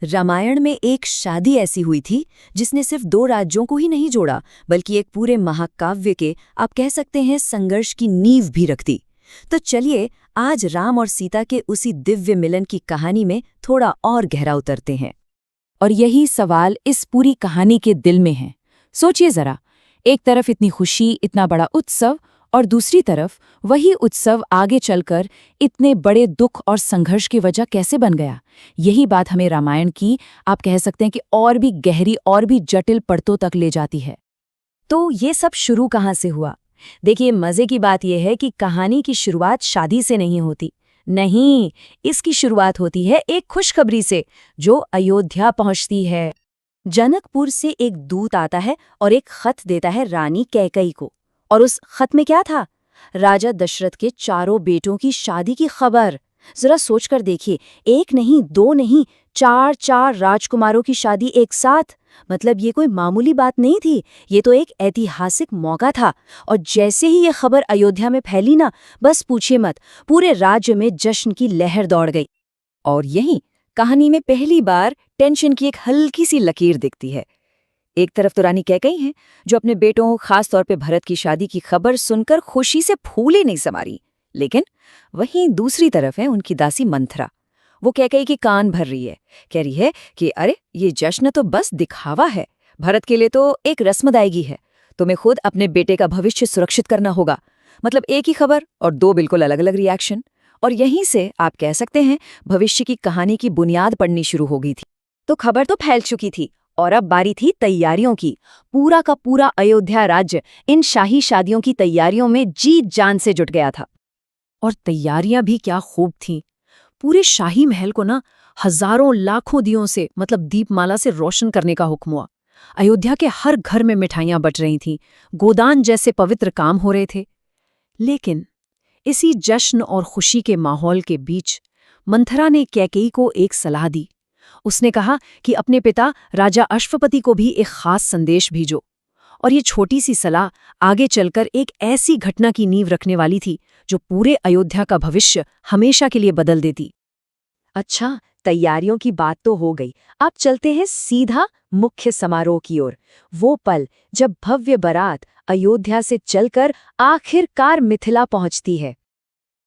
रामायण में एक शादी ऐसी हुई थी जिसने सिर्फ दो राज्यों को ही नहीं जोड़ा बल्कि एक पूरे महाकाव्य के आप कह सकते हैं संघर्ष की नींव भी रख दी। तो चलिए आज राम और सीता के उसी दिव्य मिलन की कहानी में थोड़ा और गहरा उतरते हैं। और यही सवाल इस पूरी कहानी के दिल में है। सोचिए जरा, एक तरफ इतनी खुशी, इतना बड़ा उत्सव, और दूसरी तरफ वही उत्सव आगे चलकर इतने बड़े दुख और संघर्ष की वजह कैसे बन गया। यही बात हमें रामायण की आप कह सकते हैं कि और भी गहरी और भी जटिल परतों तक ले जाती है। तो ये सब शुरू कहाँ से हुआ? देखिए, मजे की बात यह है कि कहानी की शुरुआत शादी से नहीं होती। नहीं, इसकी शुरुआत होती है एक खुशखबरी से जो अयोध्या पहुंचती है। जनकपुर से एक दूत आता है और एक खत देता है रानी कैकई को। और उस खत में क्या था? राजा दशरथ के चारों बेटों की शादी की खबर। जरा सोचकर देखिए, एक नहीं, दो नहीं, चार राजकुमारों की शादी एक साथ। मतलब ये कोई मामूली बात नहीं थी, ये तो एक ऐतिहासिक मौका था। और जैसे ही ये खबर अयोध्या में फैली ना, बस पूछिए मत, पूरे राज्य में जश्न की लहर दौड़ गई। और यही कहानी में पहली बार टेंशन की एक हल्की सी लकीर दिखती है। एक तरफ तो रानी कैकई हैं जो अपने बेटों, खास तौर पे भरत की शादी की खबर सुनकर खुशी से फूले नहीं समा रही, लेकिन वहीं दूसरी तरफ है उनकी दासी मंथरा। वो कैकई की कान भर रही है, कह रही है कि अरे ये जश्न तो बस दिखावा है, भरत के लिए तो एक रस्म अदायगी है, तुम्हें खुद अपने बेटे का भविष्य सुरक्षित करना होगा। मतलब एक ही खबर और दो बिल्कुल अलग अलग रिएक्शन। और यहीं से आप कह सकते हैं भविष्य की कहानी की बुनियाद पड़नी शुरू हो गई थी। तो खबर तो फैल चुकी थी और अब बारी थी तैयारियों की। पूरा का पूरा अयोध्या राज्य इन शाही शादियों की तैयारियों में जी जान से जुट गया था। और तैयारियां भी क्या खूब थीं। पूरे शाही महल को ना हजारों लाखों दियों से मतलब दीपमाला से रोशन करने का हुक्म हुआ। अयोध्या के हर घर में मिठाइयां बट रही थीं, गोदान जैसे पवित्र काम हो रहे थे। लेकिन इसी जश्न और खुशी के माहौल के बीच मंथरा ने कैकेयी को एक सलाह दी। उसने कहा कि अपने पिता राजा अश्वपति को भी एक खास संदेश भेजो। और ये छोटी सी सलाह आगे चलकर एक ऐसी घटना की नींव रखने वाली थी जो पूरे अयोध्या का भविष्य हमेशा के लिए बदल देती। अच्छा, तैयारियों की बात तो हो गई, अब चलते हैं सीधा मुख्य समारोह की ओर। वो पल जब भव्य बारात अयोध्या से चलकर आखिरकार मिथिला पहुंचती है।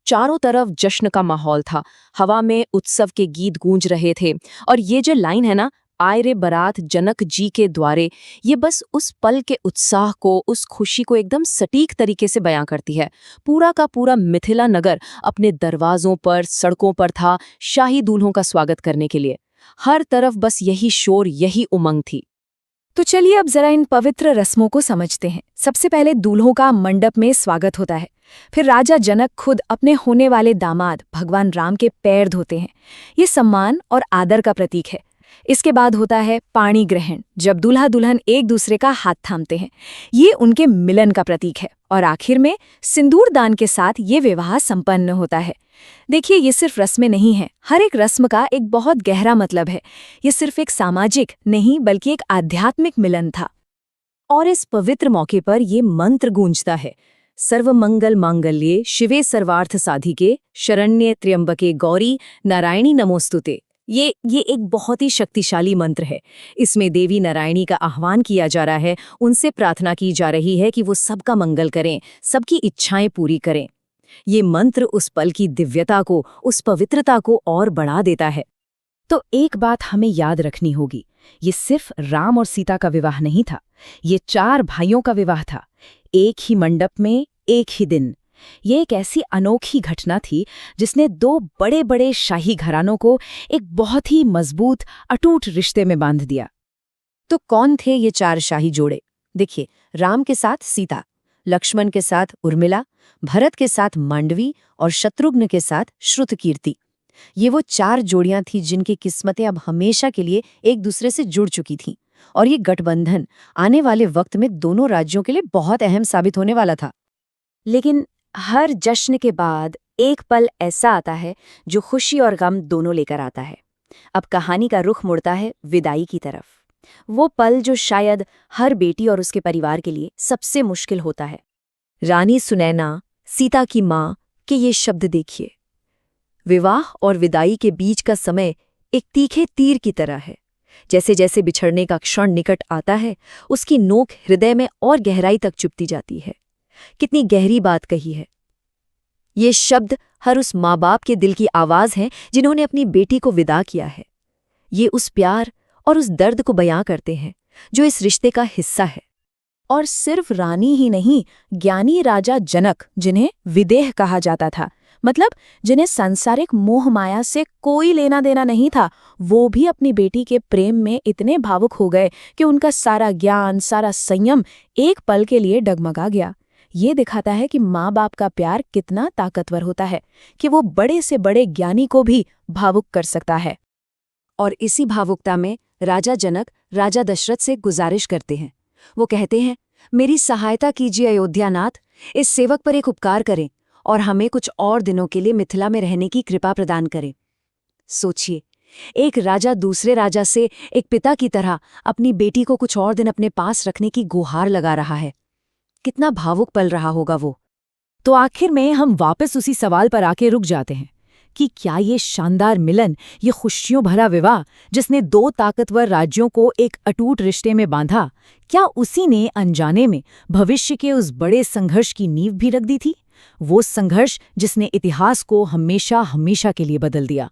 चारों तरफ जश्न का माहौल था, हवा में उत्सव के गीत गूंज रहे थे। और ये जो लाइन है ना, आए रे बारात जनक जी के द्वारे, ये बस उस पल के उत्साह को, उस खुशी को एकदम सटीक तरीके से बयां करती है। पूरा का पूरा मिथिला नगर अपने दरवाजों पर, सड़कों पर था शाही दूल्हों का स्वागत करने के लिए। हर तरफ बस यही शोर, यही उमंग थी। तो चलिए अब जरा इन पवित्र रस्मों को समझते हैं। सबसे पहले दूल्हों का मंडप में स्वागत होता है। फिर राजा जनक खुद अपने होने वाले दामाद भगवान राम के पैर धोते हैं। ये सम्मान और आदर का प्रतीक है। इसके बाद होता है पाणी ग्रहण, जब दूल्हा दुल्हन एक दूसरे का हाथ थामते हैं। ये उनके मिलन का प्रतीक है। और आखिर में सिंदूर दान के साथ ये विवाह संपन्न होता है। देखिए, ये सिर्फ रस्में नहीं हैं, हर एक रस्म का एक बहुत गहरा मतलब है। ये सिर्फ एक सामाजिक नहीं बल्कि एक आध्यात्मिक मिलन था। और इस पवित्र मौके पर ये मंत्र गूंजता है, सर्वमंगल मांगल्ये शिवे सर्वार्थ साधिके शरण्ये त्र्यंबके गौरी नारायणी नमोस्तुते। ये एक बहुत ही शक्तिशाली मंत्र है। इसमें देवी नारायणी का आह्वान किया जा रहा है, उनसे प्रार्थना की जा रही है कि वो सबका मंगल करें, सबकी इच्छाएं पूरी करें। ये मंत्र उस पल की दिव्यता को, उस पवित्रता को और बढ़ा देता है। तो एक बात हमें याद रखनी होगी, ये सिर्फ राम और सीता का विवाह नहीं था, ये चार भाइयों का विवाह था, एक ही मंडप में, एक ही दिन। ये एक ऐसी अनोखी घटना थी जिसने दो बड़े बड़े शाही घरानों को एक बहुत ही मजबूत, अटूट रिश्ते में बांध दिया। तो कौन थे ये चार शाही जोड़े? देखिए, राम के साथ सीता, लक्ष्मण के साथ उर्मिला, भरत के साथ मांडवी और शत्रुघ्न के साथ श्रुतकीर्ति। ये वो चार जोड़ियां थीं जिनकी किस्मतें अब हमेशा के लिए एक दूसरे से जुड़ चुकी थीं। और ये गठबंधन आने वाले वक्त में दोनों राज्यों के लिए बहुत अहम साबित होने वाला था। लेकिन हर जश्न के बाद एक पल ऐसा आता है जो खुशी और गम दोनों लेकर आता है। अब कहानी का रुख मुड़ता है विदाई की तरफ। वो पल जो शायद हर बेटी और उसके परिवार के लिए सबसे मुश्किल होता है। रानी सुनैना, सीता की माँ, के ये शब्द देखिए। विवाह और विदाई के बीच का समय एक तीखे तीर की तरह है। जैसे जैसे बिछड़ने का क्षण निकट आता है, उसकी नोक हृदय में और गहराई तक चुभती जाती है। कितनी गहरी बात कही है। ये शब्द हर उस माँ बाप के दिल की आवाज़ है जिन्होंने अपनी बेटी को विदा किया है। ये उस प्यार और उस दर्द को बयां करते हैं जो इस रिश्ते का हिस्सा है। और सिर्फ रानी ही नहीं, ज्ञानी राजा जनक, जिन्हें विदेह कहा जाता था, मतलब जिन्हें सांसारिक मोह माया से कोई लेना देना नहीं था, वो भी अपनी बेटी के प्रेम में इतने भावुक हो गए कि उनका सारा ज्ञान, सारा संयम एक पल के लिए डगमगा गया। ये दिखाता है कि माँ बाप का प्यार कितना ताकतवर होता है कि वो बड़े से बड़े ज्ञानी को भी भावुक कर सकता है। और इसी भावुकता में राजा जनक राजा दशरथ से गुजारिश करते हैं। वो कहते हैं, मेरी सहायता कीजिए अयोध्यानाथ, इस सेवक पर एक उपकार करें और हमें कुछ और दिनों के लिए मिथिला में रहने की कृपा प्रदान करें। सोचिए, एक राजा दूसरे राजा से एक पिता की तरह अपनी बेटी को कुछ और दिन अपने पास रखने की गुहार लगा रहा है। कितना भावुक पल रहा होगा वो। तो आखिर में हम वापस उसी सवाल पर आके रुक जाते हैं कि क्या ये शानदार मिलन, ये खुशियों भरा विवाह जिसने दो ताकतवर राज्यों को एक अटूट रिश्ते में बांधा, क्या उसी ने अनजाने में भविष्य के उस बड़े संघर्ष की नींव भी रख दी थी? वो संघर्ष जिसने इतिहास को हमेशा हमेशा के लिए बदल दिया।